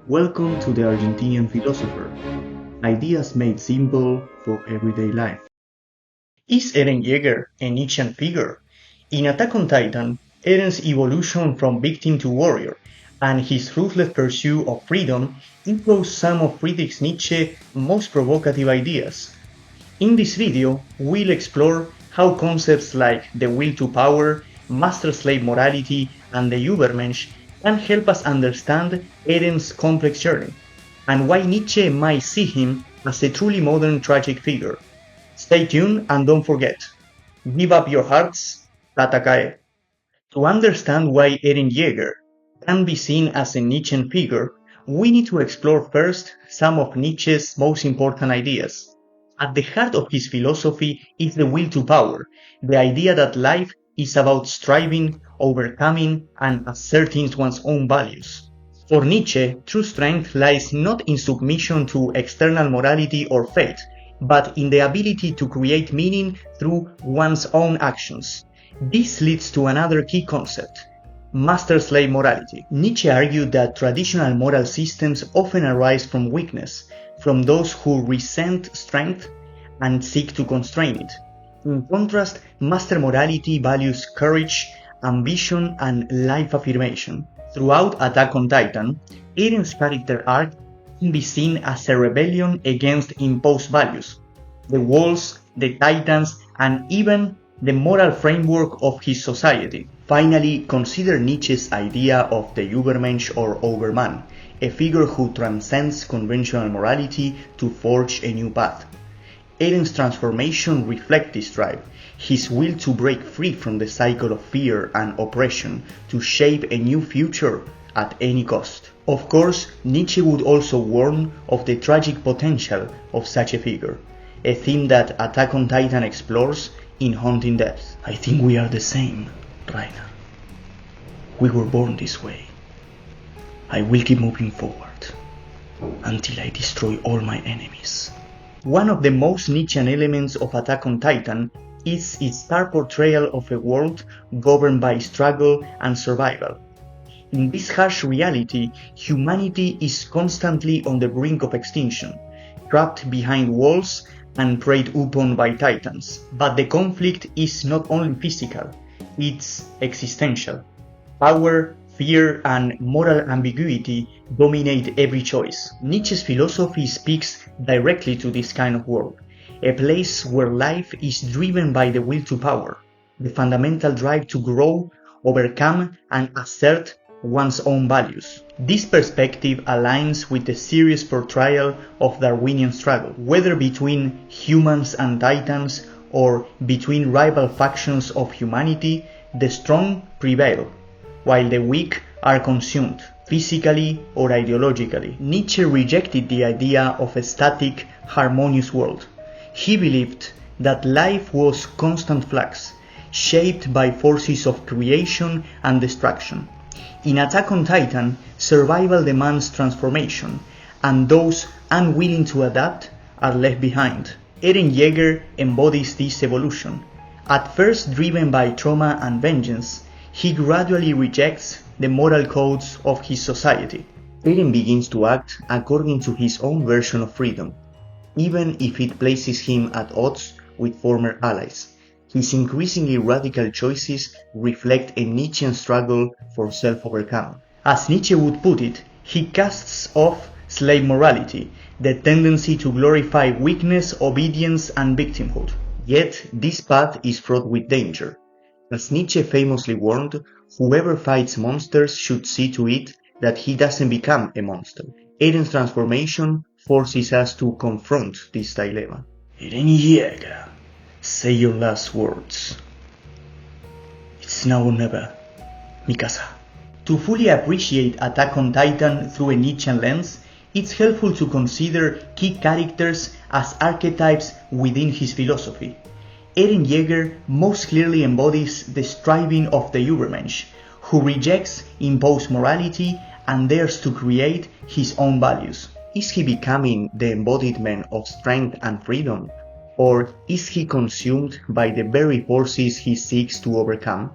Welcome to the Argentinian Philosopher. Ideas made simple for everyday life. Is Eren Jaeger a Nietzschean figure? In Attack on Titan, Eren's evolution from victim to warrior and his ruthless pursuit of freedom echoes some of Friedrich Nietzsche's most provocative ideas. In this video, we'll explore how concepts like the will to power, master-slave morality, and the Übermensch can help us understand Eren's complex journey, and why Nietzsche might see him as a truly modern tragic figure. Stay tuned and don't forget, give up your hearts, Tatakae. To understand why Eren Jaeger can be seen as a Nietzschean figure, we need to explore first some of Nietzsche's most important ideas. At the heart of his philosophy is the will to power, the idea that life is about striving, overcoming, and asserting one's own values. For Nietzsche, true strength lies not in submission to external morality or fate, but in the ability to create meaning through one's own actions. This leads to another key concept: master-slave morality. Nietzsche argued that traditional moral systems often arise from weakness, from those who resent strength and seek to constrain it. In contrast, master morality values courage, ambition, and life affirmation. Throughout Attack on Titan, Eren's character arc can be seen as a rebellion against imposed values, the walls, the titans, and even the moral framework of his society. Finally, consider Nietzsche's idea of the Übermensch or Overman, a figure who transcends conventional morality to forge a new path. Eren's transformation reflects this drive, his will to break free from the cycle of fear and oppression, to shape a new future at any cost. Of course, Nietzsche would also warn of the tragic potential of such a figure, a theme that Attack on Titan explores in Haunting Depths. I think we are the same, Rainer. We were born this way. I will keep moving forward until I destroy all my enemies. One of the most Nietzschean elements of Attack on Titan is its stark portrayal of a world governed by struggle and survival. In this harsh reality, humanity is constantly on the brink of extinction, trapped behind walls and preyed upon by titans. But the conflict is not only physical, it's existential. Power, fear, and moral ambiguity dominate every choice. Nietzsche's philosophy speaks directly to this kind of world, a place where life is driven by the will to power, the fundamental drive to grow, overcome, and assert one's own values. This perspective aligns with the serious portrayal of Darwinian struggle, whether between humans and titans or between rival factions of humanity. The strong prevail, while the weak are consumed, physically or ideologically. Nietzsche rejected the idea of a static, harmonious world. He believed that life was constant flux, shaped by forces of creation and destruction. In Attack on Titan, survival demands transformation, and those unwilling to adapt are left behind. Eren Jaeger embodies this evolution. At first driven by trauma and vengeance, he gradually rejects the moral codes of his society. Eren begins to act according to his own version of freedom, even if it places him at odds with former allies. His increasingly radical choices reflect a Nietzschean struggle for self-overcome. As Nietzsche would put it, he casts off slave morality, the tendency to glorify weakness, obedience, and victimhood. Yet, this path is fraught with danger. As Nietzsche famously warned, whoever fights monsters should see to it that he doesn't become a monster. Eren's transformation forces us to confront this dilemma. Eren Jaeger, say your last words. It's now or never, Mikasa. To fully appreciate Attack on Titan through a Nietzschean lens, it's helpful to consider key characters as archetypes within his philosophy. Eren Jaeger most clearly embodies the striving of the Übermensch, who rejects imposed morality and dares to create his own values. Is he becoming the embodiment of strength and freedom, or is he consumed by the very forces he seeks to overcome?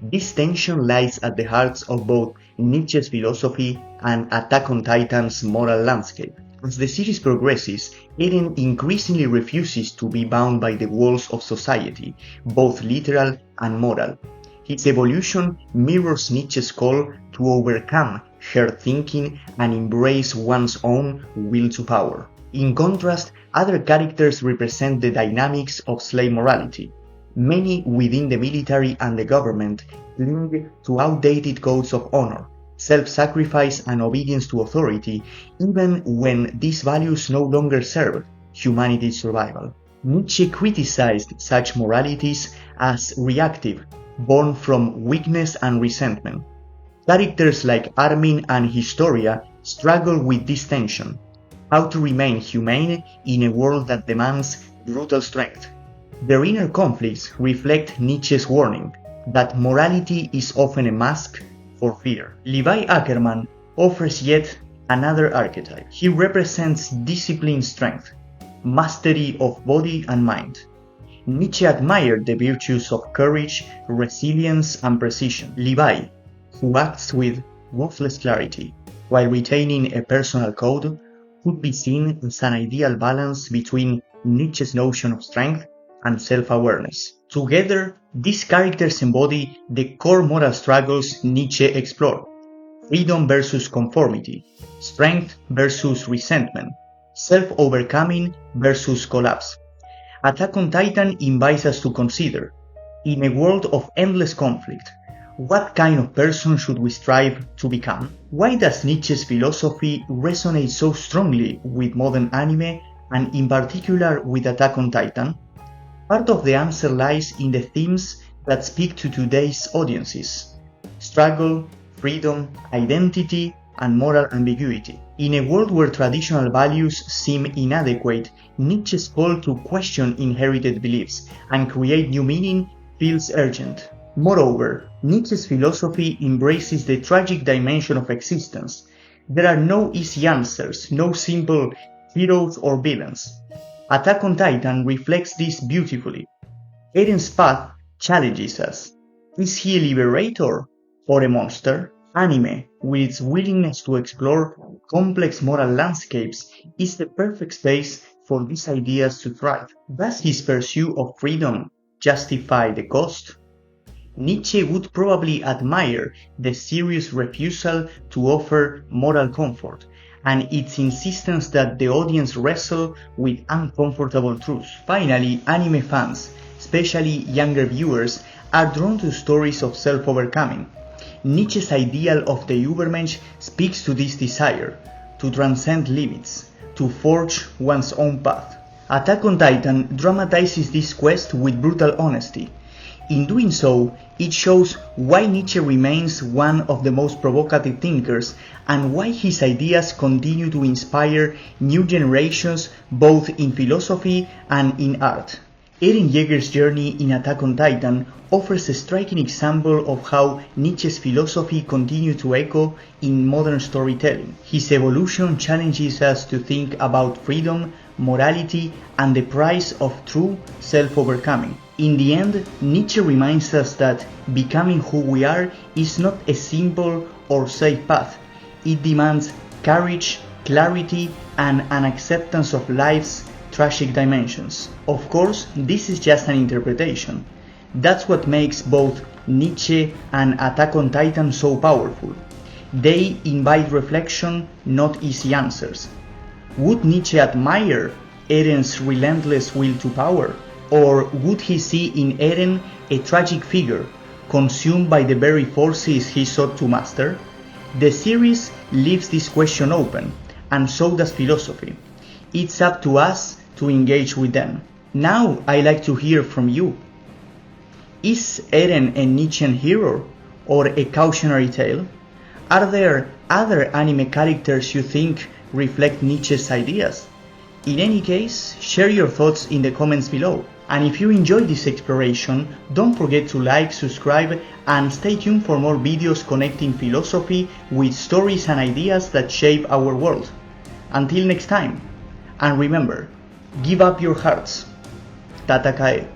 This tension lies at the hearts of both Nietzsche's philosophy and Attack on Titan's moral landscape. As the series progresses, Eren increasingly refuses to be bound by the walls of society, both literal and moral. His evolution mirrors Nietzsche's call to overcome shared thinking and embrace one's own will to power. In contrast, other characters represent the dynamics of slave morality. Many within the military and the government cling to outdated codes of honor, self-sacrifice and obedience to authority, even when these values no longer serve humanity's survival. Nietzsche criticized such moralities as reactive, born from weakness and resentment. Characters like Armin and Historia struggle with this tension, how to remain humane in a world that demands brutal strength. Their inner conflicts reflect Nietzsche's warning that morality is often a mask for fear. Levi Ackerman offers yet another archetype. He represents disciplined strength, mastery of body and mind. Nietzsche admired the virtues of courage, resilience, and precision. Levi, who acts with ruthless clarity while retaining a personal code, could be seen as an ideal balance between Nietzsche's notion of strength and self-awareness. Together, these characters embody the core moral struggles Nietzsche explored: freedom versus conformity, strength versus resentment, self-overcoming versus collapse. Attack on Titan invites us to consider, in a world of endless conflict, what kind of person should we strive to become? Why does Nietzsche's philosophy resonate so strongly with modern anime and in particular with Attack on Titan? Part of the answer lies in the themes that speak to today's audiences: struggle, freedom, identity, and moral ambiguity. In a world where traditional values seem inadequate, Nietzsche's call to question inherited beliefs and create new meaning feels urgent. Moreover, Nietzsche's philosophy embraces the tragic dimension of existence. There are no easy answers, no simple heroes or villains. Attack on Titan reflects this beautifully. Eren's path challenges us. Is he a liberator or a monster? Anime, with its willingness to explore complex moral landscapes, is the perfect space for these ideas to thrive. Does his pursuit of freedom justify the cost? Nietzsche would probably admire the series' refusal to offer moral comfort, and its insistence that the audience wrestle with uncomfortable truths. Finally, anime fans, especially younger viewers, are drawn to stories of self-overcoming. Nietzsche's ideal of the Übermensch speaks to this desire, to transcend limits, to forge one's own path. Attack on Titan dramatizes this quest with brutal honesty. In doing so, it shows why Nietzsche remains one of the most provocative thinkers and why his ideas continue to inspire new generations both in philosophy and in art. Eren Jaeger's journey in Attack on Titan offers a striking example of how Nietzsche's philosophy continues to echo in modern storytelling. His evolution challenges us to think about freedom, morality, and the price of true self-overcoming. In the end, Nietzsche reminds us that becoming who we are is not a simple or safe path. It demands courage, clarity, and an acceptance of life's tragic dimensions. Of course, this is just an interpretation. That's what makes both Nietzsche and Attack on Titan so powerful. They invite reflection, not easy answers. Would Nietzsche admire Eren's relentless will to power? Or would he see in Eren a tragic figure, consumed by the very forces he sought to master? The series leaves this question open, and so does philosophy. It's up to us to engage with them. Now I'd like to hear from you. Is Eren a Nietzschean hero or a cautionary tale? Are there other anime characters you think reflect Nietzsche's ideas? In any case, share your thoughts in the comments below. And if you enjoyed this exploration, don't forget to like, subscribe, and stay tuned for more videos connecting philosophy with stories and ideas that shape our world. Until next time, and remember, give up your hearts. Tatakae.